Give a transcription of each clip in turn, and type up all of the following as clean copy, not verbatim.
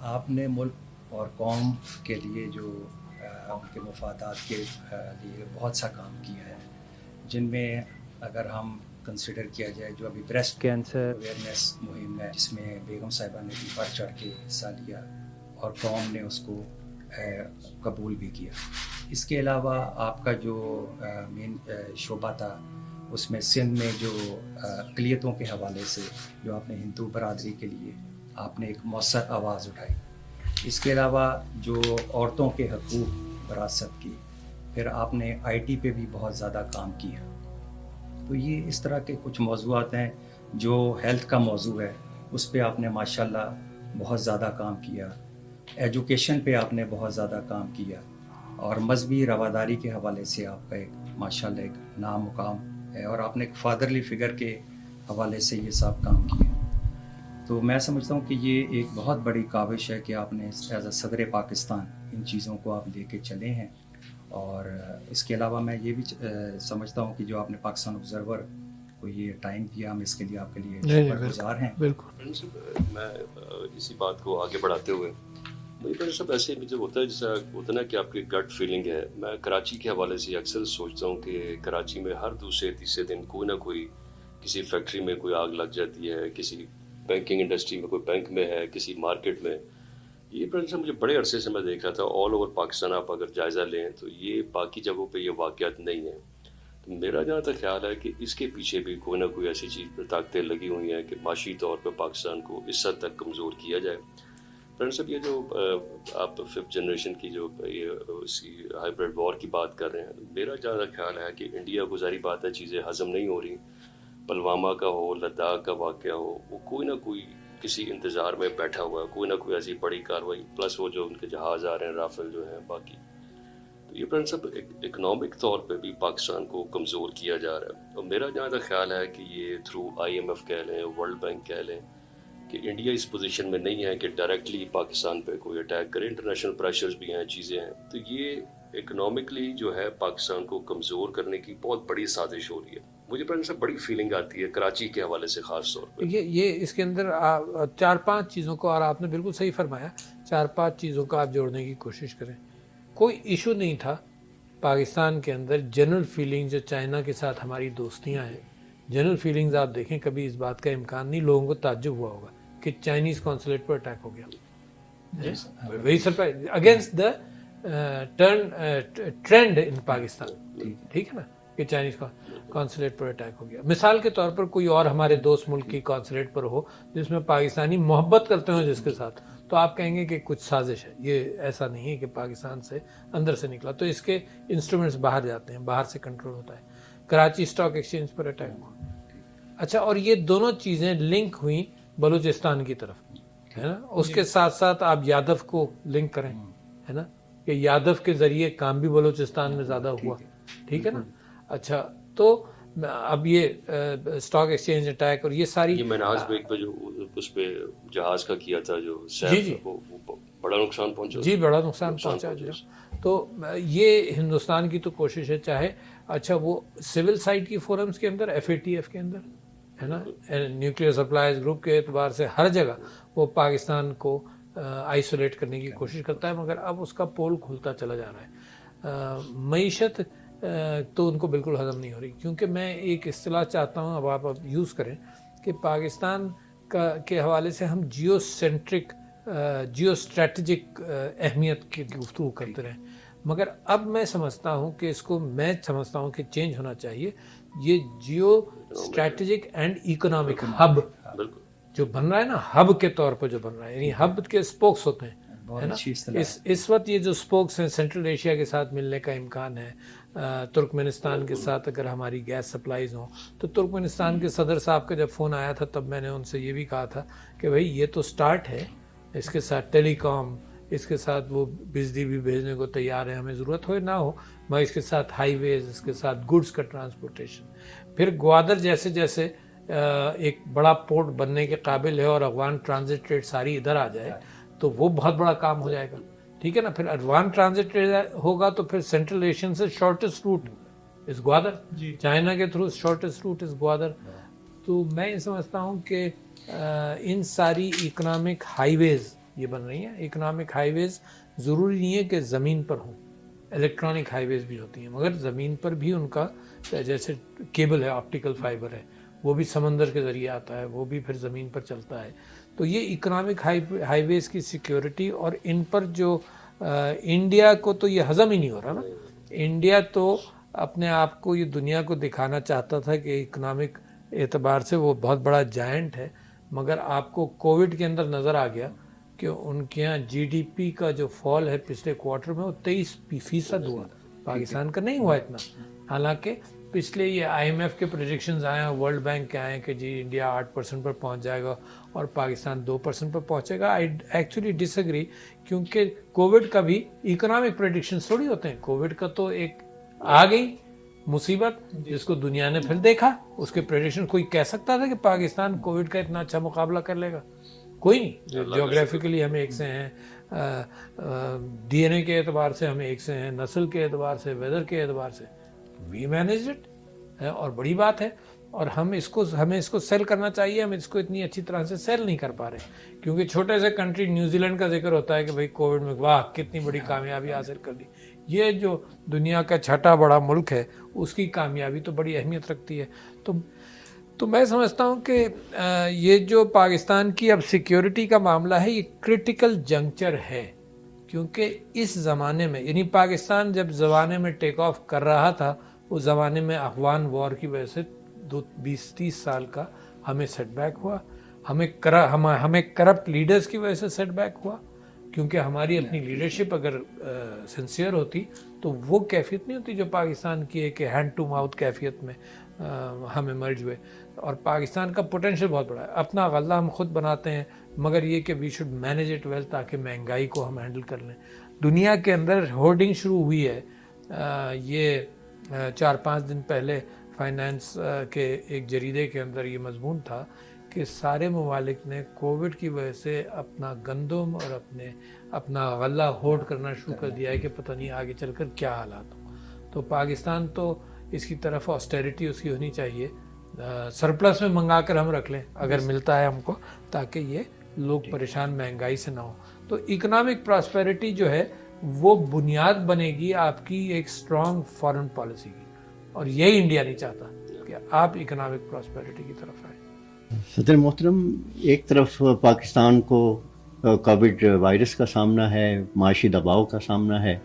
آپ نے ملک اور قوم کے لیے جو ان کے مفادات کے لیے بہت سا کام کیا ہے، جن میں اگر ہم کنسیڈر کیا جائے جو ابھی بریسٹ کینسر اویئرنیس مہم ہے، جس میں بیگم صاحبہ نے بھی بڑھ چڑھ کے حصہ لیا اور قوم نے اس کو قبول بھی کیا. اس کے علاوہ آپ کا جو مین شعبہ تھا، اس میں سندھ میں جو اقلیتوں کے حوالے سے جو آپ نے ہندو برادری کے لیے آپ نے ایک مؤثر آواز اٹھائی. اس کے علاوہ جو عورتوں کے حقوق وراثت کی، پھر آپ نے آئی ٹی پہ بھی بہت زیادہ کام کیا. تو یہ اس طرح کے کچھ موضوعات ہیں. جو ہیلتھ کا موضوع ہے اس پہ آپ نے ماشاءاللہ بہت زیادہ کام کیا. ایجوکیشن پہ آپ نے بہت زیادہ کام کیا، اور مذہبی رواداری کے حوالے سے آپ کا ایک ماشاءاللہ ایک نام مقام ہے، اور آپ نے ایک فادرلی فگر کے حوالے سے یہ سب کام کیا. تو میں سمجھتا ہوں کہ یہ ایک بہت بڑی کاوش ہے کہ آپ نے ایز اے صدر پاکستان ان چیزوں کو آپ لے کے چلے ہیں. اور اس کے علاوہ میں یہ بھی سمجھتا ہوں کہ جو آپ نے پاکستان آبزرور کو یہ ٹائم دیا، ہم اس کے لیے آپ کے لیے شکر گزار ہیں. بالکل. میں اسی بات کو آگے بڑھاتے ہوئے مجھے سب ایسے جب ہوتا ہے جیسا ہوتا ہے نا کہ آپ کی گٹ فیلنگ ہے. میں کراچی کے حوالے سے اکثر سوچتا ہوں کہ کراچی میں ہر دوسرے تیسرے دن کوئی نہ کوئی کسی فیکٹری میں کوئی آگ لگ جاتی ہے، کسی بینکنگ انڈسٹری میں کوئی بینک میں ہے، کسی مارکیٹ میں. یہ مجھے بڑے عرصے سے میں دیکھ رہا تھا آل اوور پاکستان. آپ اگر جائزہ لیں تو یہ باقی جگہوں پہ یہ واقعات نہیں ہیں. تو میرا جہاں تک خیال ہے کہ اس کے پیچھے بھی کوئی نہ کوئی ایسی چیز پر طاقتیں لگی ہوئی ہیں کہ معاشی طور پہ پاکستان کو اس حد تک کمزور کیا جائے. فرینڈ صاحب، یہ جو آپ 5th جنریشن کی جو یہ اسی ہائیبریڈ وار کی بات کر رہے ہیں، میرا جہاں تک خیال ہے کہ انڈیا کو ظاہری بات ہے چیزیں ہضم نہیں ہو رہی. پلوامہ کا ہو، لداخ کا واقعہ ہو، وہ کوئی نہ کوئی کسی انتظار میں بیٹھا ہوا ہے، کوئی نہ کوئی ایسی بڑی کاروائی، پلس وہ جو ان کے جہاز آ رہے ہیں، رافیل جو ہیں باقی. تو یہ فرینڈ صاحب اکنامک طور پہ بھی پاکستان کو کمزور کیا جا رہا ہے. اور میرا جہاں تک خیال ہے کہ یہ تھرو IMF کہہ لیں، ورلڈ بینک کہہ لیں، کہ انڈیا اس پوزیشن میں نہیں ہے کہ ڈائریکٹلی پاکستان پہ کوئی اٹیک کرے. انٹرنیشنل پریشرز بھی ہیں، چیزیں ہیں. تو یہ اکنامکلی جو ہے پاکستان کو کمزور کرنے کی بہت بڑی سازش ہو رہی ہے. مجھے فرینڈ صاحب بڑی فیلنگ آتی ہے کراچی کے حوالے سے خاص طور پہ. یہ اس کے اندر 4-5 چیزوں کو، اور آپ نے بالکل صحیح فرمایا، 4-5 چیزوں کو آپ جوڑنے کی کوشش کریں. کوئی ایشو نہیں تھا پاکستان کے اندر. جنرل فیلنگ جو چائنا کے ساتھ ہماری دوستیاں ہیں، جنرل فیلنگز آپ دیکھیں، کبھی اس بات کا امکان نہیں، لوگوں کو تعجب ہوا ہوگا کہ چائنیز قونصلیٹ پر اٹیک ہو گیا. Very surprise against the trend in Pakistan. ٹھیک ہے نا، کہ چائنیز قونصلیٹ پر اٹیک ہو گیا. مثال کے طور پر کوئی اور ہمارے دوست ملک کی قونصلیٹ پر ہو جس میں پاکستانی محبت کرتے ہوں جس کے ساتھ، تو آپ کہیں گے کہ کچھ سازش ہے. یہ ایسا نہیں ہے کہ پاکستان سے اندر سے نکلا. تو اس کے انسٹرومنٹس باہر جاتے ہیں، باہر سے کنٹرول ہوتا ہے. کراچی اسٹاک ایکسچینج پر اٹیک ہوا. اچھا، اور یہ دونوں چیزیں لنک ہوئیں بلوچستان کی طرف، ہے نا. اس کے ساتھ ساتھ آپ یادو کو لنک کریں، ہے نا، کہ یادو کے ذریعے کام بھی بلوچستان میں زیادہ ہوا. ٹھیک ہے نا. اچھا، تو اب یہ اسٹاک ایکسچینج اٹیک اور یہ ساری یہ مناز بیگ پہ جو اس پہ جہاز کا کیا تھا جو سیف، وہ بڑا نقصان پہنچا. جی، بڑا نقصان پہنچا. تو یہ ہندوستان کی تو کوشش ہے، چاہے اچھا وہ سول سائٹ کی فورمز کے اندر، FATF کے اندر، ہے نا، نیوکلیئر سپلائز گروپ کے اعتبار سے ہر جگہ وہ پاکستان کو آئسولیٹ کرنے کی کوشش کرتا ہے، مگر اب اس کا پول کھلتا چلا جا رہا ہے. معیشت تو ان کو بالکل ہضم نہیں ہو رہی. کیونکہ میں ایک اصطلاح چاہتا ہوں اب آپ یوز کریں کہ پاکستان کے حوالے سے ہم جیو سینٹرک، جیو اسٹریٹجک اہمیت کی گفتگو کرتے رہیں، مگر اب میں سمجھتا ہوں کہ اس کو میں سمجھتا ہوں کہ چینج ہونا چاہیے. یہ geostrategic and economic hub جو بن رہا ہے نا، ہب کے طور پر جو بن رہا ہے، یعنی ہب کے اسپوکس ہوتے ہیں، ہے نا. اس وقت یہ جو اسپوکس ہیں، سینٹرل ایشیا کے ساتھ ملنے کا امکان ہے. ترکمنستان کے ساتھ اگر ہماری گیس سپلائیز ہوں تو ترکمنستان کے صدر صاحب کا جب فون آیا تھا تب میں نے ان سے یہ بھی کہا تھا کہ بھائی یہ تو سٹارٹ ہے، اس کے ساتھ ٹیلی کام، اس کے ساتھ وہ بجلی بھی بھیجنے کو تیار ہے، ہمیں ضرورت ہو نہ ہو، مگر اس کے ساتھ ہائی ویز، اس کے ساتھ گڈس کا ٹرانسپورٹیشن. پھر گوادر جیسے جیسے ایک بڑا پورٹ بننے کے قابل ہے اور افغان ٹرانزٹ ٹریڈ ساری ادھر آ جائے تو وہ بہت بڑا کام ہو جائے گا. ٹھیک ہے نا. پھر افغان ٹرانزٹ ٹریڈ ہوگا تو پھر سینٹرل ایشین سے شارٹیسٹ روٹ از گوادر، چائنا کے تھرو شارٹیسٹ روٹ از گوادر. تو میں یہ سمجھتا ہوں کہ ان ساری اکنامک ہائی ویز یہ بن رہی ہیں. اکنامک ہائی ویز ضروری نہیں ہے کہ زمین پر ہوں, الیکٹرانک ہائی ویز بھی ہوتی ہیں, مگر زمین پر بھی ان کا جیسے کیبل ہے, آپٹیکل فائبر ہے, وہ بھی سمندر کے ذریعے آتا ہے, وہ بھی پھر زمین پر چلتا ہے. تو یہ اکنامک ہائی ویز کی سیکیورٹی, اور ان پر جو انڈیا کو تو یہ ہضم ہی نہیں ہو رہا نا. انڈیا تو اپنے آپ کو یہ دنیا کو دکھانا چاہتا تھا کہ اکنامک اعتبار سے وہ بہت بڑا جائنٹ ہے, مگر آپ کو کووڈ کے اندر نظر آ گیا کہ ان کے یہاں جی ڈی پی کا جو فال ہے پچھلے کوارٹر میں وہ 23% ہوا, پاکستان کا نہیں ہوا اتنا. حالانکہ پچھلے یہ آئی ایم ایف کے پروجیکشنز آئے ہیں, ورلڈ بینک کے آئے ہیں کہ جی انڈیا 8% پر پہنچ جائے گا اور پاکستان 2% پر پہنچے گا. آئی ایکچولی ڈس ایگری, کیونکہ کووڈ کا بھی اکنامک پریڈکشنز تھوڑی ہوتے ہیں. کووڈ کا تو ایک آ گئی مصیبت جس کو دنیا نے پھر دیکھا, اس کے پریڈکشن کوئی کہہ سکتا تھا کہ پاکستان کووڈ کا اتنا اچھا مقابلہ کر لے گا؟ کوئی نہیں. جیوگرافیکلی ہم ایک سے ہیں, ڈی این اے کے اعتبار سے ہم ایک سے ہیں, نسل کے اعتبار سے, ویدر کے اعتبار سے, وی مینیج اٹ, اور بڑی بات ہے. اور ہمیں اس کو سیل کرنا چاہیے. ہم اس کو اتنی اچھی طرح سے سیل نہیں کر پا رہے, کیونکہ چھوٹے سے کنٹری نیوزی لینڈ کا ذکر ہوتا ہے کہ بھئی کووڈ میں واہ کتنی بڑی کامیابی حاصل کر لی. یہ جو دنیا کا چھٹا بڑا ملک ہے اس کی کامیابی تو بڑی اہمیت رکھتی ہے. تو میں سمجھتا ہوں کہ یہ جو پاکستان کی اب سیکیورٹی کا معاملہ ہے یہ کرٹیکل جنکچر ہے, کیونکہ اس زمانے میں یعنی پاکستان جب زمانے میں ٹیک آف کر رہا تھا اس زمانے میں افغان وار کی وجہ سے 20-30 سال کا ہمیں سیٹ بیک ہوا. ہمیں کرپٹ لیڈرز کی وجہ سے سیٹ بیک ہوا, کیونکہ ہماری اپنی لیڈرشپ اگر سنسیئر ہوتی تو وہ کیفیت نہیں ہوتی جو پاکستان کی ہے کہ ہینڈ ٹو ماؤتھ کیفیت میں ہم ایمرج ہوئے. اور پاکستان کا پوٹینشیل بہت بڑا ہے. اپنا غلہ ہم خود بناتے ہیں, مگر یہ کہ we should manage it well تاکہ مہنگائی کو ہم ہینڈل کر لیں. دنیا کے اندر ہورڈنگ شروع ہوئی ہے. یہ 4-5 دن پہلے فائنانس کے ایک جریدے کے اندر یہ مضمون تھا کہ سارے ممالک نے کووڈ کی وجہ سے اپنا گندم اور اپنا غلہ ہولڈ کرنا شروع کر دیا ہے کہ پتہ نہیں آگے چل کر کیا حالات ہوں. تو پاکستان تو اس کی طرف آسٹیریٹی اس کی ہونی چاہیے, سرپلس میں منگا کر ہم رکھ لیں اگر ملتا ہے ہم کو, تاکہ یہ لوگ پریشان مہنگائی سے نہ ہوں. تو اکنامک پراسپیرٹی جو ہے وہ بنیاد بنے گی آپ کی ایک اسٹرانگ فارن پالیسی کی, اور یہی انڈیا نہیں چاہتا کہ آپ اکنامک پراسپیرٹی کی طرف آئیں. صدر محترم, ایک طرف پاکستان کو کووڈ وائرس کا سامنا ہے, معاشی دباؤ کا سامنا ہے,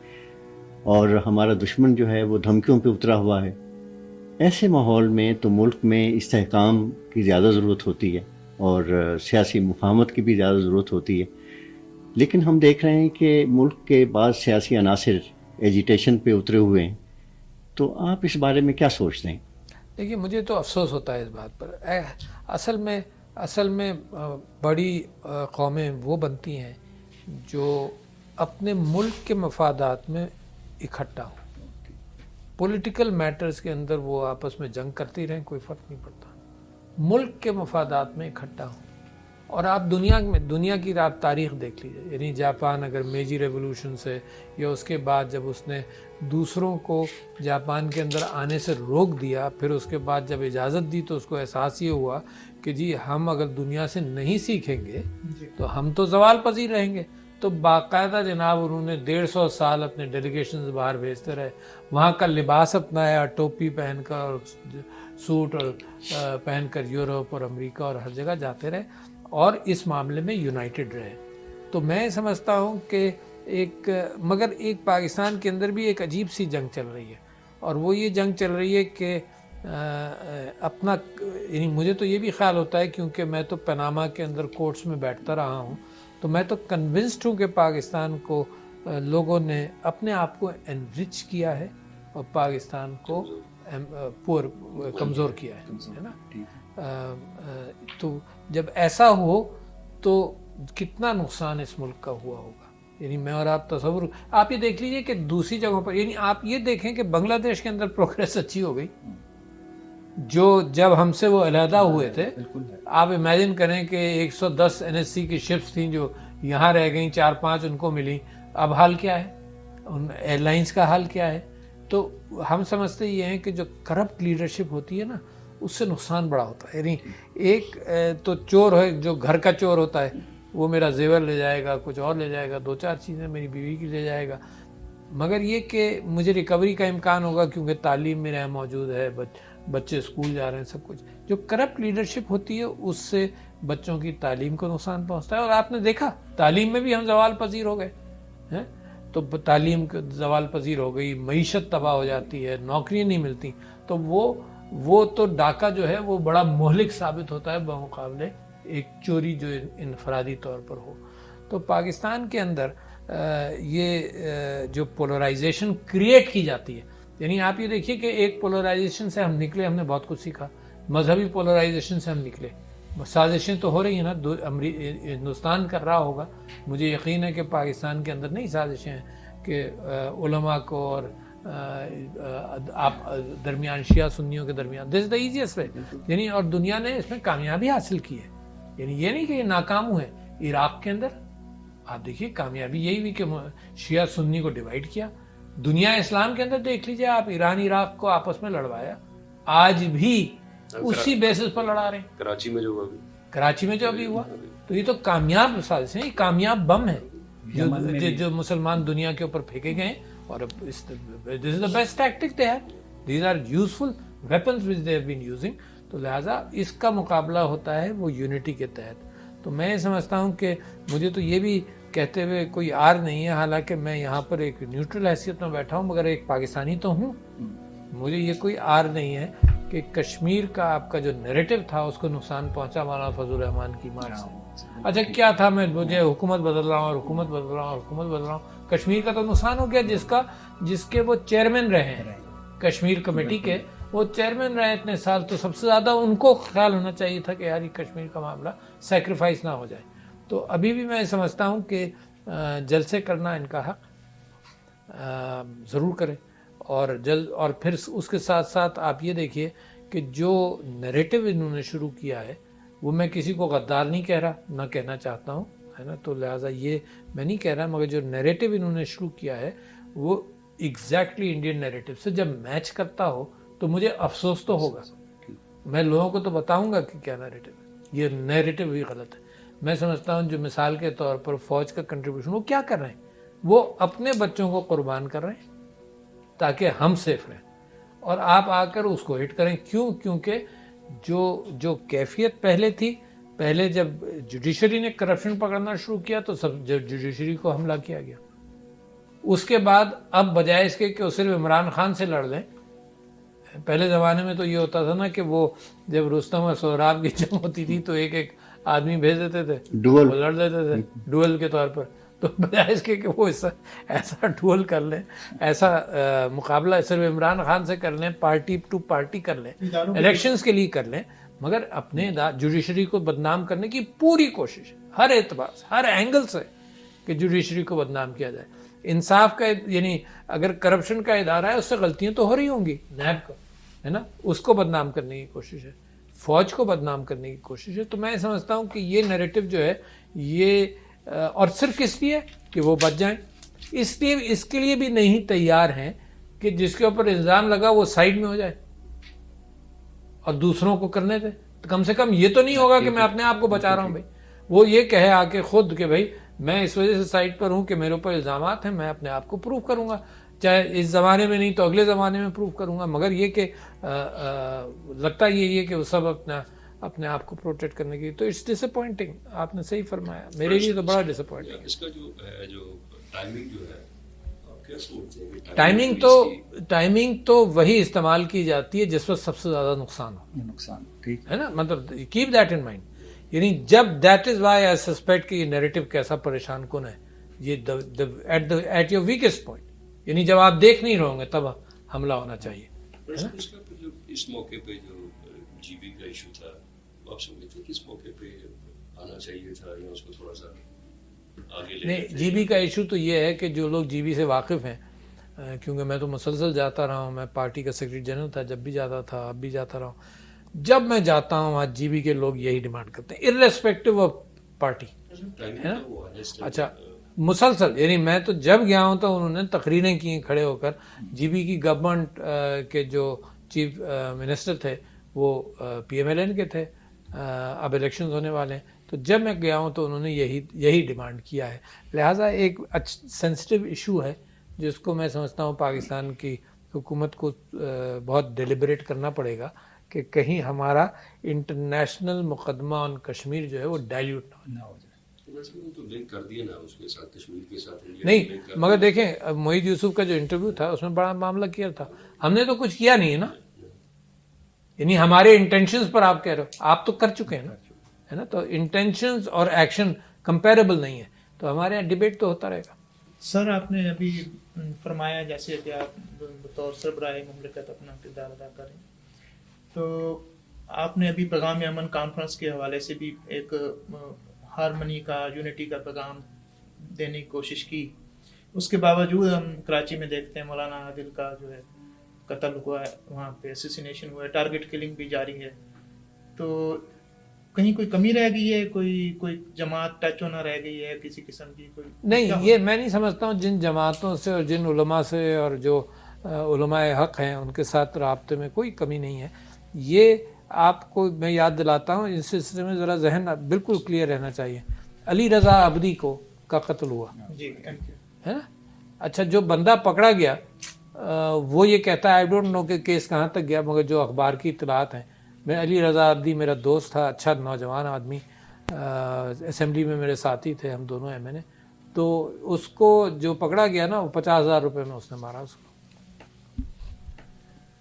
اور ہمارا دشمن جو ہے وہ دھمکیوں پہ اترا ہوا ہے. ایسے ماحول میں تو ملک میں استحکام کی زیادہ ضرورت ہوتی ہے اور سیاسی مفاہمت کی بھی زیادہ ضرورت ہوتی ہے. لیکن ہم دیکھ رہے ہیں کہ ملک کے بعض سیاسی عناصر ایجیٹیشن پہ اترے ہوئے ہیں. تو آپ اس بارے میں کیا سوچتے ہیں؟ دیکھیے, مجھے تو افسوس ہوتا ہے اس بات پر. اصل میں بڑی قومیں وہ بنتی ہیں جو اپنے ملک کے مفادات میں اکٹھا ہوں. پولیٹیکل میٹرز کے اندر وہ آپس میں جنگ کرتی رہیں, کوئی فرق نہیں پڑتا. ملک کے مفادات میں اکٹھا ہوں. اور آپ دنیا کی آپ تاریخ دیکھ لیجیے, یعنی جاپان اگر میجی ریولوشن سے یا اس کے بعد جب اس نے دوسروں کو جاپان کے اندر آنے سے روک دیا, پھر اس کے بعد جب اجازت دی تو اس کو احساس یہ ہوا کہ جی ہم اگر دنیا سے نہیں سیکھیں گے تو ہم تو زوال پذیر رہیں گے. تو باقاعدہ جناب انہوں نے 150 سال اپنے ڈیلیگیشنز باہر بھیجتے رہے, وہاں کا لباس اپنایا, ٹوپی پہن کر اور سوٹ اور پہن کر یورپ اور امریکہ اور ہر جگہ جاتے رہے, اور اس معاملے میں یونائٹڈ رہے. تو میں سمجھتا ہوں کہ مگر ایک پاکستان کے اندر بھی ایک عجیب سی جنگ چل رہی ہے, اور وہ یہ جنگ چل رہی ہے کہ اپنا, یعنی مجھے تو یہ بھی خیال ہوتا ہے, کیونکہ میں تو پناما کے اندر کورٹس میں بیٹھتا رہا ہوں, تو میں تو کنونسڈ ہوں کہ پاکستان کو لوگوں نے اپنے آپ کو انرچ کیا ہے اور پاکستان کو کمزور کیا ہے نا. تو جب ایسا ہو تو کتنا نقصان اس ملک کا ہوا ہوگا. یعنی میں اور آپ تصور, آپ یہ دیکھ لیجئے کہ دوسری جگہوں پر, یعنی آپ یہ دیکھیں کہ بنگلہ دیش کے اندر پروگریس اچھی ہو گئی, جو جب ہم سے وہ علیحدہ ہوئے تھے. آپ امیجن کریں کہ 110 NSC کی شپس تھیں جو یہاں رہ گئیں, 4-5 ان کو ملی. اب حال کیا ہے, ان ایئر لائنس کا حال کیا ہے. تو ہم سمجھتے یہ ہیں کہ جو کرپٹ لیڈرشپ ہوتی ہے نا, اس سے نقصان بڑا ہوتا ہے. یعنی ایک تو چور ہے جو گھر کا چور ہوتا ہے, وہ میرا زیور لے جائے گا, کچھ اور لے جائے گا, 2-4 چیزیں میری بیوی کی لے جائے گا, مگر یہ کہ مجھے ریکوری کا امکان ہوگا کیونکہ تعلیم میرے یہاں موجود ہے, بچے اسکول جا رہے ہیں, سب کچھ. جو کرپٹ لیڈرشپ ہوتی ہے اس سے بچوں کی تعلیم کو نقصان پہنچتا ہے, اور آپ نے دیکھا تعلیم میں بھی ہم زوال پذیر ہو گئے ہیں. تو تعلیم زوال پذیر ہو گئی, معیشت تباہ ہو جاتی ہے, نوکریاں نہیں ملتی, تو وہ تو ڈاکہ جو ہے وہ بڑا مہلک ثابت ہوتا ہے بمقابلے ایک چوری جو انفرادی طور پر ہو. تو پاکستان کے اندر یہ جو پولرائزیشن کریٹ کی جاتی ہے, یعنی آپ یہ دیکھیے کہ ایک پولرائزیشن سے ہم نکلے, ہم نے بہت کچھ سیکھا, مذہبی پولرائزیشن سے ہم نکلے, سازشیں تو ہو رہی ہیں نا, ہندوستان کر رہا ہوگا, مجھے یقین ہے کہ پاکستان کے اندر نہیں سازشیں ہیں کہ علماء کو اور آپ درمیان شیعہ سنیوں کے درمیان, دس از دا ایزیسٹ وے, یعنی اور دنیا نے اس میں کامیابی حاصل کی ہے, یعنی یہ نہیں کہ یہ ناکام ہوئے. عراق کے اندر آپ دیکھیے کامیابی یہی ہوئی کہ شیعہ سنی کو ڈیوائیڈ کیا. دنیا اسلام کے اندر دیکھ لیجیے آپ, ایران عراق کو آپس میں لڑوایا, آج بھی اسی بیسس پر لڑا رہے ہیں. کراچی میں جو ہوا, کراچی میں جو ابھی ہوا, تو یہ تو کامیاب سازش ہے, کامیاب بم ہے جو مسلمان دنیا کے اوپر پھینکے گئے, اور this is the best tactic they have. These are useful weapons which they have been using. تو لہٰذا اس کا مقابلہ ہوتا ہے وہ یونٹی کے تحت. تو میں سمجھتا ہوں کہ مجھے تو یہ بھی کہتے ہوئے کوئی آر نہیں ہے, حالانکہ میں یہاں پر ایک نیوٹرل حیثیت میں بیٹھا ہوں, مگر ایک پاکستانی تو ہوں. مجھے یہ کوئی آر نہیں ہے کہ کشمیر کا آپ کا جو نیریٹو تھا اس کو نقصان پہنچا مولانا فضل الرحمان کی مارچ سے. اچھا کیا تھا, مجھے حکومت بدل رہا ہوں اور حکومت بدل رہا ہوں اور حکومت بدل رہا ہوں. کشمیر کا تو نقصان ہو گیا جس کے وہ چیئرمین رہے ہیں کشمیر کمیٹی کے, وہ چیئرمین رہے اتنے سال, تو سب سے زیادہ ان کو خیال ہونا چاہیے تھا کہ یار یہ کشمیر کا معاملہ سیکریفائس نہ ہو جائے. تو ابھی بھی میں سمجھتا ہوں کہ جلسے کرنا ان کا حق, ضرور کریں, اور پھر اس کے ساتھ ساتھ آپ یہ دیکھیے کہ جو نیریٹو انہوں نے شروع کیا ہے, وہ میں کسی کو غدار نہیں کہہ رہا, نہ کہنا چاہتا ہوں, ہے نا, تو لہٰذا یہ میں نہیں کہہ رہا, مگر جو نیریٹو انہوں نے شروع کیا ہے وہ ایگزیکٹلی انڈین نیریٹو سے جب میچ کرتا ہو تو مجھے افسوس تو ہوگا. میں لوگوں کو تو بتاؤں گا کہ کیا نیریٹو ہے, یہ نیریٹو بھی غلط ہے. میں سمجھتا ہوں جو مثال کے طور پر فوج کا کنٹریبیوشن, وہ کیا کر رہے ہیں, وہ اپنے بچوں کو قربان کر رہے ہیں تاکہ ہم سیف رہیں, اور آپ آ کر اس کو ہٹ کریں. کیوں؟ کیونکہ جو کیفیت پہلے تھی, پہلے جب جوڈیشری نے کرپشن پکڑنا شروع کیا تو سب جوڈیشری کو حملہ کیا گیا. اس کے بعد اب بجائے اس کے کہ وہ صرف عمران خان سے لڑ لیں, پہلے زمانے میں تو یہ ہوتا تھا نا کہ وہ جب رستم اور سہراب کی جنگ ہوتی تھی تو ایک آدمی بھیج دیتے تھے, وہ لڑ لیتے تھے ڈوئل کے طور پر. تو بجائے اس کے کہ وہ ایسا ڈوئل کر لیں, ایسا مقابلہ صرف عمران خان سے کر لیں, پارٹی ٹو پارٹی کر لیں, الیکشنز کے لیے کر لیں, مگر اپنے جوڈیشری کو بدنام کرنے کی پوری کوشش ہر اعتبار سے, ہر اینگل سے, کہ جوڈیشری کو بدنام کیا جائے. انصاف کا, یعنی اگر کرپشن کا ادارہ ہے اس سے غلطیاں تو ہو رہی ہوں گی, نیب کا ہے نا, اس کو بدنام کرنے کی کوشش ہے, فوج کو بدنام کرنے کی کوشش ہے. تو میں سمجھتا ہوں کہ یہ نیریٹو جو ہے یہ, اور صرف اس لیے کہ وہ بچ جائیں, اس کے لیے بھی نہیں تیار ہیں کہ جس کے اوپر الزام لگا وہ سائڈ میں ہو جائے اور دوسروں کو کرنے دے. تو کم سے کم یہ تو نہیں ہوگا کہ میں اپنے آپ کو بچا رہا ہوں بھائی, وہ یہ کہے آ کے خود کہ بھائی میں اس وجہ سے سائڈ پر ہوں کہ میرے اوپر الزامات ہیں, میں اپنے آپ کو پروف کروں گا, چاہے اس زمانے میں نہیں تو اگلے زمانے میں پروف کروں گا. مگر یہ کہ لگتا یہ ہے کہ وہ سب اپنے آپ کو پروٹیکٹ کرنے کی, تو اٹس ڈس اپوائنٹنگ. آپ نے صحیح فرمایا, میرے لیے تو بڑا ڈس اپوائنٹنگ. اس کا جو ٹائمنگ جو ہے, آپ کیا سوچتے ہیں؟ ٹائمنگ تو وہی استعمال کی جاتی ہے جس وقت سب سے زیادہ نقصان نقصان, ٹھیک ہے نا, مطلب کیپ دیٹ ان مائنڈ. یعنی جب that is why I suspect کہ یہ نیریٹو کیسا پریشان کن ہے, یہ ایٹ یور ویکسٹ پوائنٹ, یعنی جب آپ دیکھ نہیں رہو گے تب حملہ ہونا چاہیے. اس موقع پہ جو جی بی کا ایشو تھا, آپ سمجھتے ہیں کس موقع پہ آنا چاہیے تھا یا اس کو تھوڑا سا آگے لے؟ نہیں, جی بی کا ایشو تو یہ ہے کہ جو لوگ جی بی سے واقف ہیں, کیونکہ میں تو مسلسل جاتا رہا ہوں, میں پارٹی کا سیکرٹری جنرل تھا جب بھی جاتا تھا, اب بھی جاتا رہا ہوں, جب میں جاتا ہوں وہاں جی بی کے لوگ یہی ڈیمانڈ کرتے ہیں ارریسپیکٹو آف پارٹی, ہے نا. اچھا مسلسل, یعنی میں تو جب گیا ہوں تو انہوں نے تقریریں کی کھڑے ہو کر. جی بی کی گورنمنٹ کے جو چیف منسٹر تھے وہ پی ایم ایل این کے تھے, اب الیکشنز ہونے والے ہیں. تو جب میں گیا ہوں تو انہوں نے یہی ڈیمانڈ کیا ہے. لہٰذا ایک سینسٹیو ایشو ہے جس کو میں سمجھتا ہوں پاکستان کی حکومت کو بہت ڈیلیبریٹ کرنا پڑے گا کہ کہیں ہمارا انٹرنیشنل مقدمہ آن کشمیر جو ہے وہ ڈائلیوٹ نہ ہو جائے. لنک کر دیا نا اس کے ساتھ، کشمیر کے ساتھ نہیں مگر دیکھیں معید یوسف کا جو انٹرویو تھا اس میں بڑا معاملہ کیا تھا. ہم نے تو کچھ کیا نہیں ہے نا، یعنی ہمارے انٹینشنز پر آپ کہہ رہے ہو، آپ تو کر چکے ہیں نا، ہے نا. تو انٹینشنز اور ایکشن کمپیریبل نہیں ہے، تو ہمارے یہاں ڈیبیٹ تو ہوتا رہے گا. سر آپ نے ابھی فرمایا جیسے کہ آپ بطور سربراہ مملکت اپنا کردار ادا کریں، تو آپ نے ابھی پیغام امن کانفرنس کے حوالے سے بھی ایک ہارمنی کا، یونٹی کا پیغام دینے کی کوشش کی. اس کے باوجود ہم کراچی میں دیکھتے ہیں مولانا عادل کا جو ہے قتل ہوا ہے، وہاں پہ اسیسینیشن ہوا ہے، ٹارگٹ کلنگ بھی جاری ہے. تو کہیں کوئی کمی رہ گئی ہے، کوئی جماعت ٹچ ہونا رہ گئی ہے کسی قسم کی؟ کوئی نہیں، یہ میں نہیں سمجھتا ہوں. جن جماعتوں سے اور جن علماء سے اور جو علماء حق ہیں ان کے ساتھ رابطے میں کوئی کمی نہیں ہے. یہ آپ کو میں یاد دلاتا ہوں، اس سلسلے میں ذرا ذہن بالکل کلیئر رہنا چاہیے. علی رضا عبدی کا قتل ہوا جی ہے نا. اچھا، جو بندہ پکڑا گیا وہ یہ کہتا ہے آئی ڈونٹ نو کہ کیس کہاں تک گیا، مگر جو اخبار کی اطلاعات ہیں، میں علی رضا عبدی میرا دوست تھا، اچھا نوجوان آدمی، اسمبلی میں میرے ساتھی تھے، ہم دونوں ایم این اے. تو اس کو جو پکڑا گیا نا وہ 50,000 روپے میں اس نے مارا اس کو.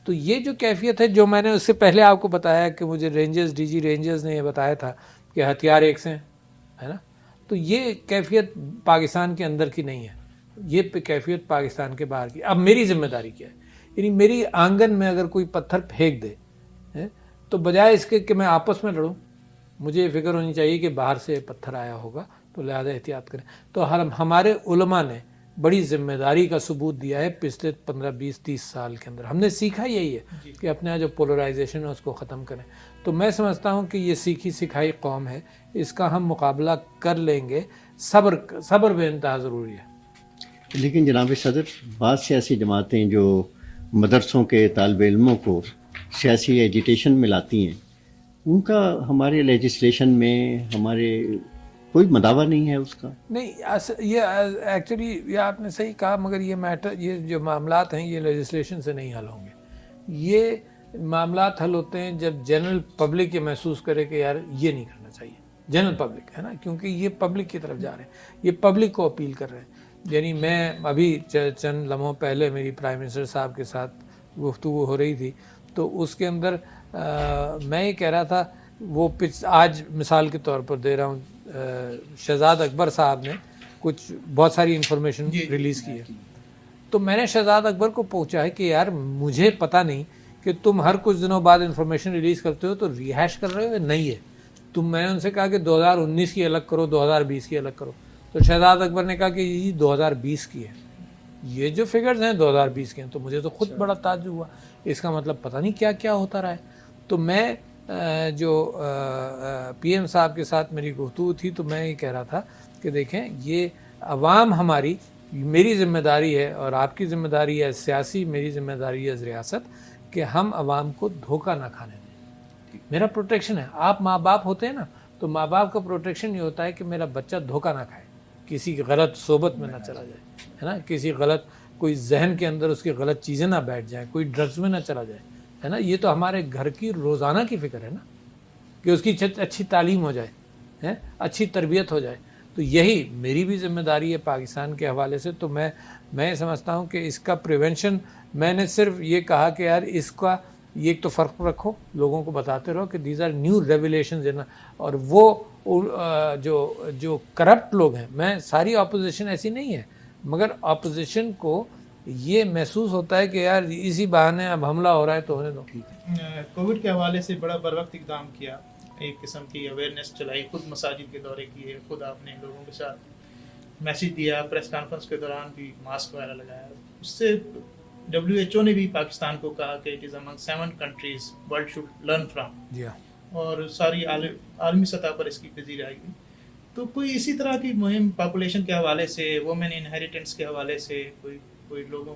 تو یہ جو کیفیت ہے، جو میں نے اس سے پہلے آپ کو بتایا کہ مجھے ڈی جی رینجرز نے یہ بتایا تھا کہ ہتھیار ایک سے ہے نا. تو یہ کیفیت پاکستان کے اندر کی نہیں ہے، یہ کیفیت پاکستان کے باہر کی. اب میری ذمہ داری کیا ہے؟ یعنی میری آنگن میں اگر کوئی پتھر پھینک دے تو بجائے اس کے کہ میں آپس میں لڑوں، مجھے یہ فکر ہونی چاہیے کہ باہر سے پتھر آیا ہوگا، تو لہذا احتیاط کریں. تو ہمارے علماء نے بڑی ذمہ داری کا ثبوت دیا ہے پچھلے 15 20 30 سال کے اندر. ہم نے سیکھا یہی ہے کہ اپنے یہاں جو پولرائزیشن ہے اس کو ختم کریں. تو میں سمجھتا ہوں کہ یہ سیکھی سکھائی قوم ہے، اس کا ہم مقابلہ کر لیں گے. صبر بے انتہا ضروری ہے. لیکن جناب صدر، بعض سیاسی جماعتیں جو مدرسوں کے طالب علموں کو سیاسی ایجیٹیشن میں لاتی ہیں، ان کا ہمارے لیجسلیشن میں ہمارے کوئی مداوع نہیں ہے اس کا. نہیں، یہ ایکچولی یہ آپ نے صحیح کہا، مگر یہ جو معاملات ہیں یہ لیجسلیشن سے نہیں حل ہوں گے. یہ معاملات حل ہوتے ہیں جب جنرل پبلک یہ محسوس کرے کہ یار یہ نہیں کرنا چاہیے. جنرل پبلک ہے نا، کیونکہ یہ پبلک کی طرف جا رہے ہیں، یہ پبلک کو اپیل کر رہے ہیں. یعنی میں ابھی چند لمحوں پہلے میری پرائم منسٹر صاحب کے ساتھ گفتگو ہو رہی تھی، تو اس کے اندر میں یہ کہہ رہا تھا، وہ آج مثال کے طور پر دے رہا ہوں، شہزاد اکبر صاحب نے کچھ بہت ساری انفارمیشن ریلیز کی ہے. تو میں نے شہزاد اکبر کو پوچھا ہے کہ یار مجھے پتہ نہیں کہ تم ہر کچھ دنوں بعد انفارمیشن ریلیز کرتے ہو تو ریہیش کر رہے ہو یا نہیں ہے. میں نے ان سے کہا کہ 2019 کی الگ کرو، 2020 کی الگ کرو. تو شہزاد اکبر نے کہا کہ یہ 2020 کی ہے. یہ جو فگرز ہیں 2020 کے ہیں. تو مجھے تو خود بڑا تعجب ہوا، اس کا مطلب پتہ نہیں کیا کیا ہوتا رہا ہے. تو میں جو پی ایم صاحب کے ساتھ میری گفتگو تھی تو میں یہ کہہ رہا تھا کہ دیکھیں، یہ عوام ہماری، میری ذمہ داری ہے اور آپ کی ذمہ داری ہے سیاسی، میری ذمہ داری ہے ریاست، کہ ہم عوام کو دھوکہ نہ کھانے دیں. میرا پروٹیکشن ہے. آپ ماں باپ ہوتے ہیں نا، تو ماں باپ کا پروٹیکشن یہ ہوتا ہے کہ میرا بچہ دھوکہ نہ کھائے، کسی غلط صحبت میں نہ چلا جائے، ہے نا، کسی غلط کوئی ذہن کے اندر اس کی غلط چیزیں نہ بیٹھ جائیں، کوئی ڈرگز میں نہ چلا جائے، ہے نا. یہ تو ہمارے گھر کی روزانہ کی فکر ہے نا، کہ اس کی اچھی تعلیم ہو جائے، اچھی تربیت ہو جائے. تو یہی میری بھی ذمہ داری ہے پاکستان کے حوالے سے. تو میں سمجھتا ہوں کہ اس کا پریونشن، میں نے صرف یہ کہا کہ یار اس کا یہ ایک تو فرق رکھو، لوگوں کو بتاتے رہو کہ دیز آر نیو ریویلیشنز، اور وہ جو کرپٹ لوگ ہیں، میں ساری اپوزیشن ایسی نہیں ہے، مگر اپوزیشن کو یہ محسوس ہوتا ہے کہ یار اسی بہانے اب حملہ ہو رہا ہے تو ہونے دو. کووڈ کے حوالے سے بڑا بر وقت اقدام کیا، ایک قسم کی اویئرنیس چلائی، خود مساجد کے دورے کیے، خود آپ نے لوگوں کے ساتھ میسیج دیا، پریس کانفرنس کے دوران بھی ماسک وغیرہ لگایا. اس سے WHO نے بھی پاکستان کو کہا کہ it is Umang 7 countries world should learn from, اور ساری عالمی سطح پر اس کی پذیرائی ہوئی. تو کوئی اسی طرح کی مہم پاپولیشن کے حوالے سے، وومن انہیریٹنس کے حوالے سے کوئی لوگوں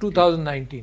2019।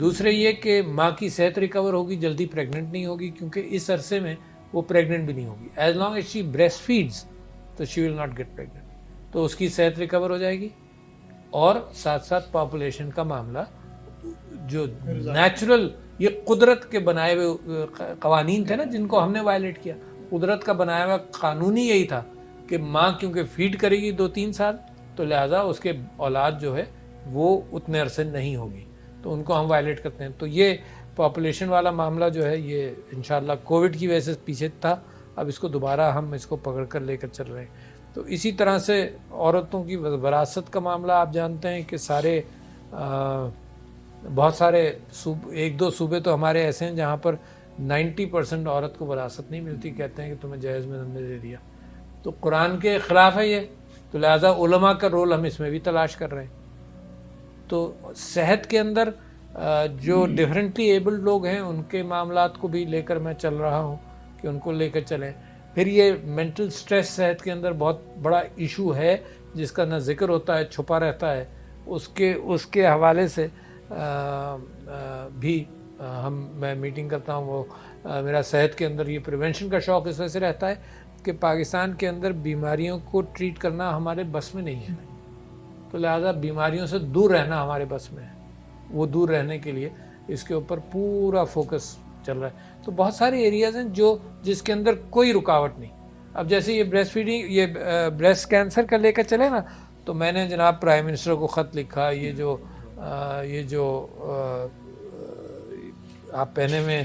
دوسرے یہ کہ ماں کی صحت ریکور ہوگی, جلدی پریگننٹ نہیں ہوگی, کیونکہ اس عرصے میں وہ پریگننٹ بھی نہیں ہوگی. As long as she breast feeds تو شی ول ناٹ گیٹ پریگننٹ. تو اس کی صحت ریکور ہو جائے گی, اور ساتھ ساتھ پاپولیشن کا معاملہ جو نیچرل, یہ قدرت کے بنائے ہوئے قوانین تھے نا جن کو ہم نے وائلیٹ کیا. قدرت کا بنایا ہوا قانون ہی یہی تھا کہ ماں کیونکہ فیڈ کرے گی 2-3 سال, تو لہٰذا اس کے اولاد جو ہے وہ اتنے عرصے نہیں ہوگی, تو ان کو ہم وائلیٹ کرتے ہیں. تو یہ پاپولیشن والا معاملہ جو ہے یہ انشاءاللہ کووڈ کی وجہ سے پیچھے تھا, اب اس کو دوبارہ ہم اس کو پکڑ کر لے کر چل رہے ہیں. تو اسی طرح سے عورتوں کی وراثت کا معاملہ آپ جانتے ہیں کہ سارے بہت سارے 1-2 صوبے تو ہمارے ایسے ہیں جہاں پر 90% عورت کو وراثت نہیں ملتی, کہتے ہیں کہ تمہیں جہیز میں ہم نے دے دیا. تو قرآن کے خلاف ہے یہ, تو لہٰذا علماء کا رول ہم اس میں بھی تلاش کر رہے ہیں. تو صحت کے اندر جو ڈیفرنٹلی ایبلڈ لوگ ہیں ان کے معاملات کو بھی لے کر میں چل رہا ہوں کہ ان کو لے کر چلیں. پھر یہ مینٹل سٹریس صحت کے اندر بہت بڑا ایشو ہے جس کا نہ ذکر ہوتا ہے, چھپا رہتا ہے. اس کے حوالے سے بھی میں میٹنگ کرتا ہوں. وہ میرا صحت کے اندر یہ پریونشن کا شوق اس وجہ سے رہتا ہے کہ پاکستان کے اندر بیماریوں کو ٹریٹ کرنا ہمارے بس میں نہیں ہے, تو لہٰذا بیماریوں سے دور رہنا ہمارے بس میں ہے. وہ دور رہنے کے لیے اس کے اوپر پورا فوکس چل رہا ہے. تو بہت سارے ایریاز ہیں جس کے اندر کوئی رکاوٹ نہیں. اب جیسے یہ بریسٹ فیڈنگ, یہ بریسٹ کینسر کا لے کر چلے نا, تو میں نے جناب پرائم منسٹر کو خط لکھا, یہ جو آپ پہنے میں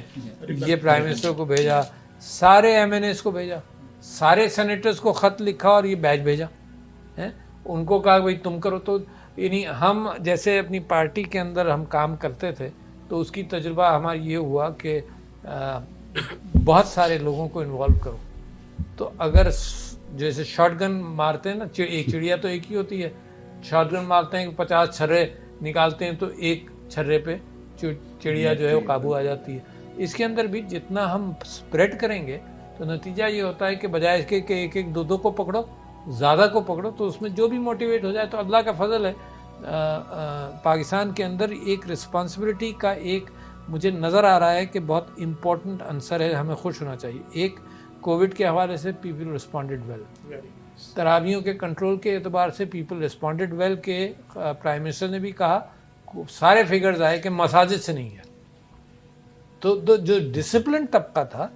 یہ پرائم منسٹر کو بھیجا, سارے MNAs کو بھیجا, سارے سینیٹرز کو خط لکھا اور یہ بیچ بھیجا. ان کو کہا بھائی تم کرو. تو یعنی ہم جیسے اپنی پارٹی کے اندر ہم کام کرتے تھے تو اس کی تجربہ ہمارا یہ ہوا کہ بہت سارے لوگوں کو انوالو کرو. تو اگر جیسے شاٹ گن مارتے ہیں نا, ایک چڑیا تو ایک ہی ہوتی ہے, شاٹ گن مارتے ہیں 50 چھرے نکالتے ہیں تو ایک چھرے پہ چڑیا جو ہے وہ قابو آ جاتی ہے. اس کے اندر بھی جتنا ہم اسپریڈ کریں گے تو نتیجہ یہ ہوتا ہے کہ بجائے اس کے کہ 1-2 کو پکڑو, زیادہ کو پکڑو, تو اس میں جو بھی موٹیویٹ ہو جائے. تو اللہ کا فضل ہے پاکستان کے اندر ایک رسپانسبلٹی کا ایک مجھے نظر آ رہا ہے کہ بہت امپورٹنٹ عنصر ہے, ہمیں خوش ہونا چاہیے. ایک کووڈ کے حوالے سے پیپل رسپونڈڈ ویل, تراویحوں کے کنٹرول کے اعتبار سے پیپل رسپونڈڈ ویل. کہ پرائم منسٹر نے بھی کہا, سارے فگرز آئے کہ مساجد سے نہیں ہے. تو جو ڈسپلن طبقہ تھا,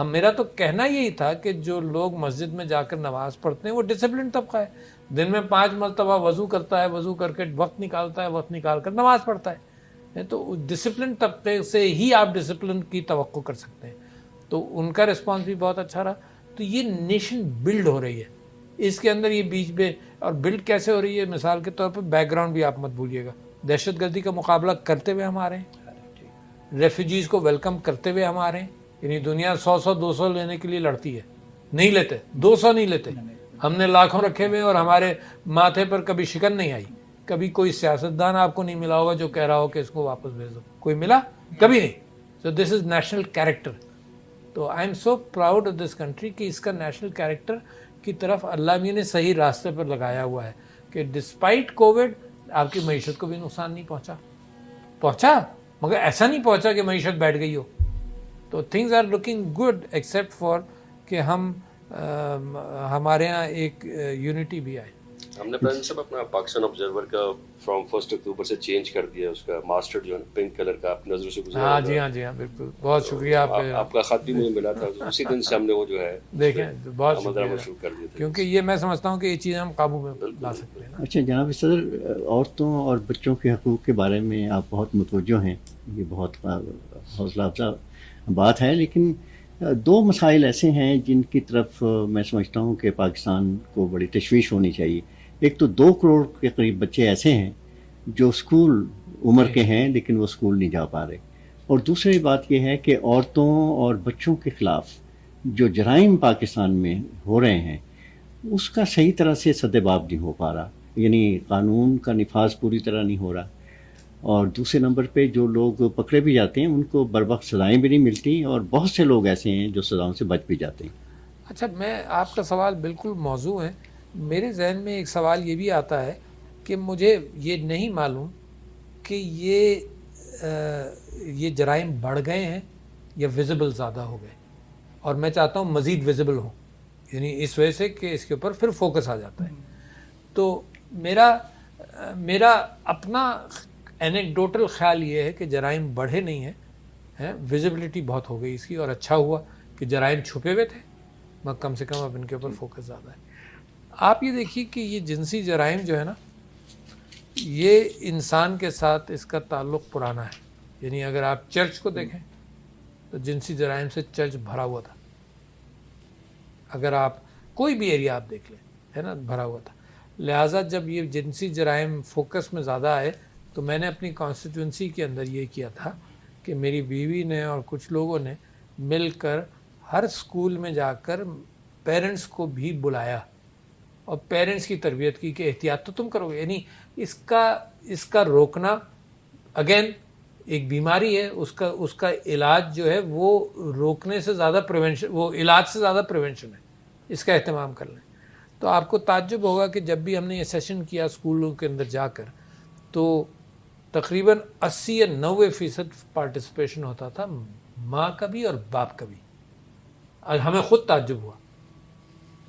میرا تو کہنا یہی تھا کہ جو لوگ مسجد میں جا کر نماز پڑھتے ہیں وہ ڈسپلن طبقہ ہے. دن میں 5 مرتبہ وضو کرتا ہے, وضو کر کے وقت نکالتا ہے, وقت نکال کر نماز پڑھتا ہے. تو ڈسپلن طبقے سے ہی آپ ڈسپلن کی توقع کر سکتے ہیں. تو ان کا رسپانس بھی بہت اچھا رہا. تو یہ نیشن بلڈ ہو رہی ہے. اس کے اندر یہ بیچ میں, اور بلڈ کیسے ہو رہی ہے, مثال کے طور پر بیک گراؤنڈ بھی آپ مت بھولیے گا. دہشت گردی کا مقابلہ کرتے ہوئے ہم آ رہے ہیں, ریفیوجیز کو ویلکم کرتے ہوئے ہم آ رہے ہیں. یعنی دنیا 100-200 لینے کے لیے لڑتی ہے, نہیں لیتے, 200 نہیں لیتے. ہم نے لاکھوں رکھے ہوئے اور ہمارے ماتھے پر کبھی شکن نہیں آئی. کبھی کوئی سیاستدان آپ کو نہیں ملا ہوگا جو کہہ رہا ہو کہ اس کو واپس بھیج دو, کوئی ملا؟ کبھی نہیں. سو دس از نیشنل کیریکٹر. تو I am so proud of this country کہ اس کا نیشنل کیریکٹر کی طرف اللہ میاں نے صحیح راستے پر لگایا ہوا ہے کہ ڈسپائٹ کووڈ آپ کی معیشت کو بھی نقصان نہیں پہنچا, مگر ایسا نہیں پہنچا کہ معیشت بیٹھ گئی ہو. تو things are looking good except for کہ ہمارے ہاں ایک یونٹی بھی آئے. ہم نے پرائم صاحب اپنا پاکستان آبزرور کا فرام 1 اکتوبر سے چینج کر دیا, اس کا ماسٹر جو ہے پنک کلر کا, آپ نظروں سے گزرا. ہاں جی ہاں بالکل, بہت شکریہ. آپ کا خط بھی مجھے ملا تھا, اسی دن سے ہم نے وہ جو ہے دیکھیں بہت شروع کر دیا تھا, کیونکہ یہ میں سمجھتا ہوں کہ یہ چیزیں ہم قابو میں لا سکتے ہیں. اچھا جناب صدر, عورتوں اور بچوں کے حقوق کے بارے میں آپ بہت متوجہ ہیں, یہ بہت حوصلہ افزا بات ہے. لیکن 2 مسائل ایسے ہیں جن کی طرف میں سمجھتا ہوں کہ پاکستان کو بڑی تشویش ہونی چاہیے. ایک تو 2 کروڑ کے قریب بچے ایسے ہیں جو اسکول عمر کے ہیں لیکن وہ اسکول نہیں جا پا رہے, اور دوسری بات یہ ہے کہ عورتوں اور بچوں کے خلاف جو جرائم پاکستان میں ہو رہے ہیں اس کا صحیح طرح سے سدباب نہیں ہو پا رہا, یعنی قانون کا نفاذ پوری طرح نہیں ہو رہا. اور دوسرے نمبر پہ جو لوگ پکڑے بھی جاتے ہیں ان کو بروقت سزائیں بھی نہیں ملتی, اور بہت سے لوگ ایسے ہیں جو سزاؤں سے بچ بھی جاتے ہیں. اچھا, میں آپ کا سوال بالکل موضوع ہے. میرے ذہن میں ایک سوال یہ بھی آتا ہے کہ مجھے یہ نہیں معلوم کہ یہ یہ جرائم بڑھ گئے ہیں یا ویزیبل زیادہ ہو گئے, اور میں چاہتا ہوں مزید ویزیبل ہوں, یعنی اس وجہ سے کہ اس کے اوپر پھر فوکس آ جاتا ہے. تو میرا اپنا اینیکڈوٹل خیال یہ ہے کہ جرائم بڑھے نہیں ہیں, ویزیبلٹی بہت ہو گئی اس کی, اور اچھا ہوا کہ جرائم چھپے ہوئے تھے, کم سے کم اب ان کے اوپر فوکس زیادہ ہے. آپ یہ دیکھیے کہ یہ جنسی جرائم جو ہے نا, یہ انسان کے ساتھ اس کا تعلق پرانا ہے. یعنی اگر آپ چرچ کو دیکھیں تو جنسی جرائم سے چرچ بھرا ہوا تھا. اگر آپ کوئی بھی ایریا آپ دیکھ لیں, ہے نا, بھرا ہوا تھا. لہٰذا جب یہ جنسی جرائم فوکس میں زیادہ آئے تو میں نے اپنی کانسٹیٹوئنسی کے اندر یہ کیا تھا کہ میری بیوی نے اور کچھ لوگوں نے مل کر ہر اسکول میں جا کر پیرنٹس کو بھی بلایا اور پیرنٹس کی تربیت کی کہ احتیاط تو تم کرو گے. یعنی اس کا روکنا اگین ایک بیماری ہے, اس کا علاج جو ہے وہ روکنے سے زیادہ پریونشن, وہ علاج سے زیادہ پریونشن ہے. اس کا اہتمام کر لیں. تو آپ کو تعجب ہوگا کہ جب بھی ہم نے یہ سیشن کیا اسکولوں کے اندر جا کر, تو تقریباً 80 یا 90% پارٹیسپیشن ہوتا تھا, ماں کا بھی اور باپ کا بھی. اور ہمیں خود تعجب ہوا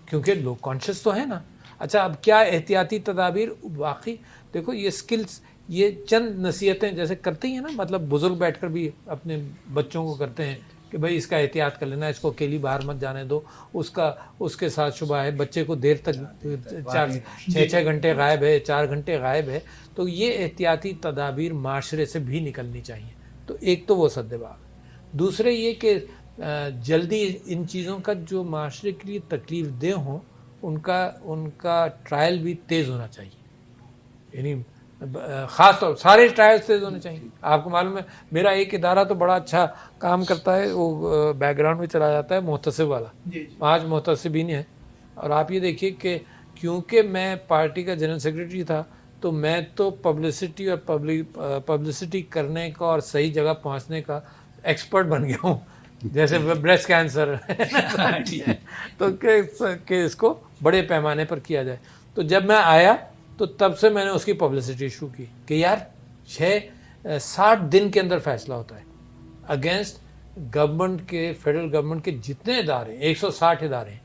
کیونکہ لوگ کانشیس تو ہیں نا. اچھا, اب کیا احتیاطی تدابیر؟ واقعی دیکھو یہ سکلز, یہ چند نصیحتیں جیسے کرتے ہی ہیں نا, مطلب بزرگ بیٹھ کر بھی اپنے بچوں کو کرتے ہیں کہ بھائی اس کا احتیاط کر لینا, اس کو اکیلی باہر مت جانے دو, اس کے ساتھ شبہ ہے, بچے کو دیر تک 6 گھنٹے غائب ہے, 4 گھنٹے غائب ہے. تو یہ احتیاطی تدابیر معاشرے سے بھی نکلنی چاہیے. تو ایک تو وہ سدباب. دوسرے یہ کہ جلدی ان چیزوں کا جو معاشرے کے لیے تکلیف دہ ہوں ان کا ٹرائل بھی تیز ہونا چاہیے. یعنی خاص طور سارے ٹرائلز تیز ہونے چاہیے. آپ کو معلوم ہے میرا ایک ادارہ تو بڑا اچھا کام کرتا ہے, وہ بیک گراؤنڈ میں چلا جاتا ہے, محتسب والا. 5 محتسبین ہیں. اور آپ یہ دیکھیے کہ کیونکہ میں پارٹی کا جنرل سیکریٹری تھا تو میں تو پبلسٹی اور پبلسٹی کرنے کا اور صحیح جگہ پہنچنے کا ایکسپرٹ بن گیا ہوں. جیسے بریسٹ کینسر تو کہ اس کو بڑے پیمانے پر کیا جائے. تو جب میں آیا تو تب سے میں نے اس کی پبلسٹی شروع کی کہ یار 60 دن کے اندر فیصلہ ہوتا ہے اگینسٹ گورنمنٹ کے, فیڈرل گورنمنٹ کے جتنے ادارے ہیں, 160 ادارے ہیں,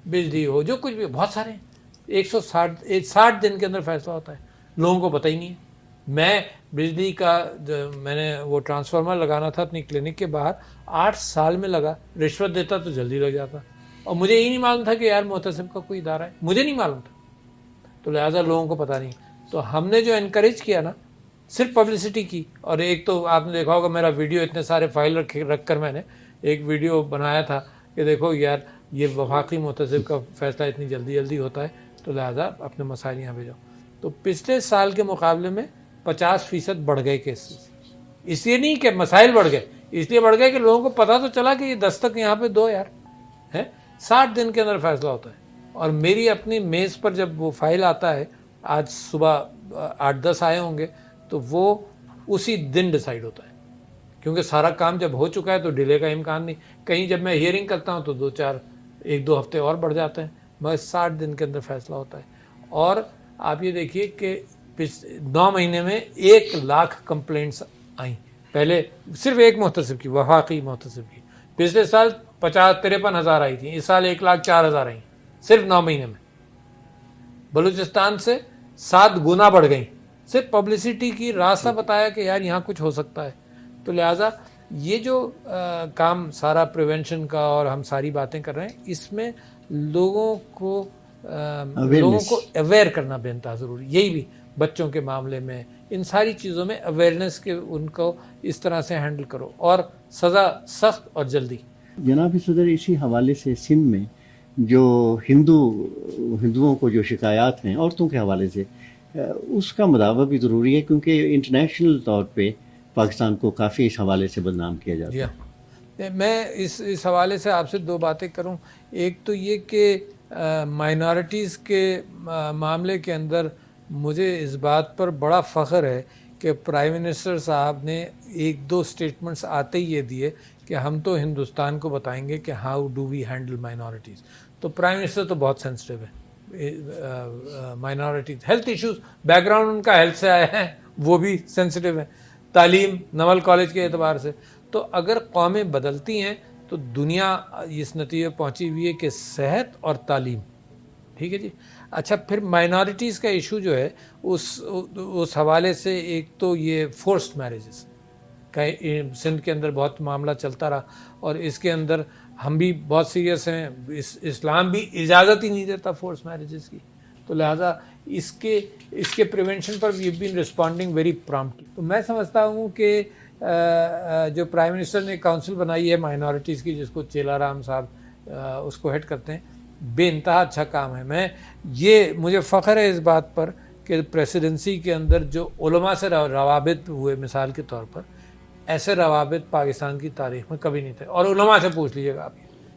بجلی ہو جو کچھ بھی, بہت سارے ہیں, 60 دن کے اندر فیصلہ ہوتا ہے. لوگوں کو پتہ ہی نہیں ہے. میں بجلی کا میں نے وہ ٹرانسفارمر لگانا تھا اپنی کلینک کے باہر, 8 سال میں لگا. رشوت دیتا تو جلدی لگ جاتا, اور مجھے یہی نہیں معلوم تھا کہ یار محتسب کا کوئی ادارہ ہے, مجھے نہیں معلوم تھا. تو لہٰذا لوگوں کو پتہ نہیں. تو ہم نے جو انکریج کیا نا, صرف پبلسٹی کی. اور ایک تو آپ نے دیکھا ہوگا میرا ویڈیو, اتنے سارے فائل رکھ کر میں نے ایک ویڈیو بنایا تھا کہ دیکھو یار یہ وفاقی محتسب کا فیصلہ اتنی جلدی ہوتا ہے, تو لہٰذا اپنے مسائل یہاں بھیجو. تو پچھلے سال کے مقابلے میں 50% بڑھ گئے کیسز. اس لیے نہیں کہ مسائل بڑھ گئے, اس لیے بڑھ گئے کہ لوگوں کو پتہ تو چلا کہ یہ دستک یہاں پہ دو یار ہے. 60 دن کے اندر فیصلہ ہوتا ہے. اور میری اپنی میز پر جب وہ فائل آتا ہے, آج صبح 8-10 آئے ہوں گے, تو وہ اسی دن ڈیسائیڈ ہوتا ہے, کیونکہ سارا کام جب ہو چکا ہے تو ڈیلے کا امکان نہیں. کہیں جب میں ہیئرنگ کرتا ہوں تو 1-2 ہفتے اور بڑھ جاتے ہیں, مگر 60 دن کے اندر فیصلہ ہوتا ہے. اور آپ یہ دیکھیے کہ 9 مہینے میں 1 لاکھ کمپلینٹس آئیں. پہلے صرف ایک محتسب کی, وفاقی محتسب کی. پچھلے سال 53,000 آئی تھیں, اس سال 1,04,000 آئیں صرف 9 مہینے میں. بلوچستان سے 7 گنا بڑھ گئیں, صرف پبلسٹی کی, راستہ بتایا کہ یار یہاں کچھ ہو سکتا ہے. تو لہٰذا یہ جو کام سارا پریونشن کا اور ہم ساری باتیں کر رہے ہیں, اس میں لوگوں کو اویئر کرنا بے انتہا ضروری. یہی بھی بچوں کے معاملے میں, ان ساری چیزوں میں اویئرنیس کے ان کو اس طرح سے ہینڈل کرو, اور سزا سخت اور جلدی. جناب صدر, اسی حوالے سے سندھ میں جو ہندوؤں کو جو شکایات ہیں عورتوں کے حوالے سے, اس کا مداوع بھی ضروری ہے, کیونکہ انٹرنیشنل طور پہ پاکستان کو کافی اس حوالے سے بدنام کیا جاتا ہے. میں اس حوالے سے آپ سے 2 باتیں کروں. ایک تو یہ کہ مائنارٹیز کے معاملے کے اندر مجھے اس بات پر بڑا فخر ہے کہ پرائم منسٹر صاحب نے 1-2 اسٹیٹمنٹس آتے ہی یہ دیے کہ ہم تو ہندوستان کو بتائیں گے کہ how do we handle minorities. تو پرائم منسٹر تو بہت سینسٹیو ہے, minorities health issues, background ان کا ہیلتھ سے آیا ہے, وہ بھی سینسٹیو ہے. تعلیم نول کالج کے اعتبار سے. تو اگر قومیں بدلتی ہیں تو دنیا اس نتیجے پہنچی ہوئی ہے کہ صحت اور تعلیم. ٹھیک ہے جی. اچھا پھر مائنارٹیز کا ایشو جو ہے اس حوالے سے ایک تو یہ فورسڈ میرجز سندھ کے اندر بہت معاملہ چلتا رہا اور اس کے اندر ہم بھی بہت سیریس ہیں. اسلام بھی اجازت ہی نہیں دیتا فورس میرجز کی. تو لہٰذا اس کے پریونشن پر we have been responding very promptly. تو میں سمجھتا ہوں کہ جو پرائم منسٹر نے کونسل بنائی ہے مائنارٹیز کی جس کو چیلا رام صاحب اس کو ہیڈ کرتے ہیں, بے انتہا اچھا کام ہے. مجھے فخر ہے اس بات پر کہ پریسیڈنسی کے اندر جو علماء سے روابط ہوئے, مثال کے طور پر ایسے روابط پاکستان کی تاریخ میں کبھی نہیں تھے. اور علماء سے پوچھ لیجیے گا آپ,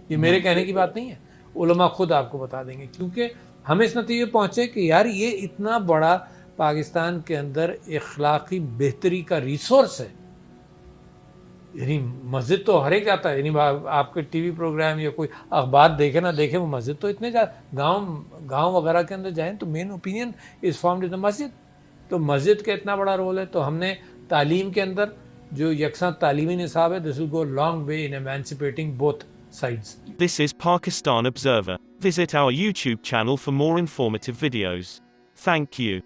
یہ میرے کہنے کی بات نہیں ہے, علماء خود آپ کو بتا دیں گے. کیونکہ ہم اس نتیجے پہنچے کہ یار یہ اتنا بڑا پاکستان کے اندر اخلاقی بہتری کا ریسورس ہے. یعنی مسجد تو ہر ایک جاتا ہے, یعنی آپ کے ٹی وی پروگرام یا کوئی اخبار دیکھے نہ دیکھے, وہ مسجد تو اتنے گاؤں وغیرہ کے اندر جائیں تو مین اوپینین از فارمڈ ان دا مسجد. تو مسجد کا اتنا بڑا رول ہے. تو ہم نے تعلیم کے اندر جو یکساں تعلیمی نصاب ہے, this will go long way in emancipating both sides. This is Pakistan Observer. Visit our YouTube channel for more informative videos. Thank you.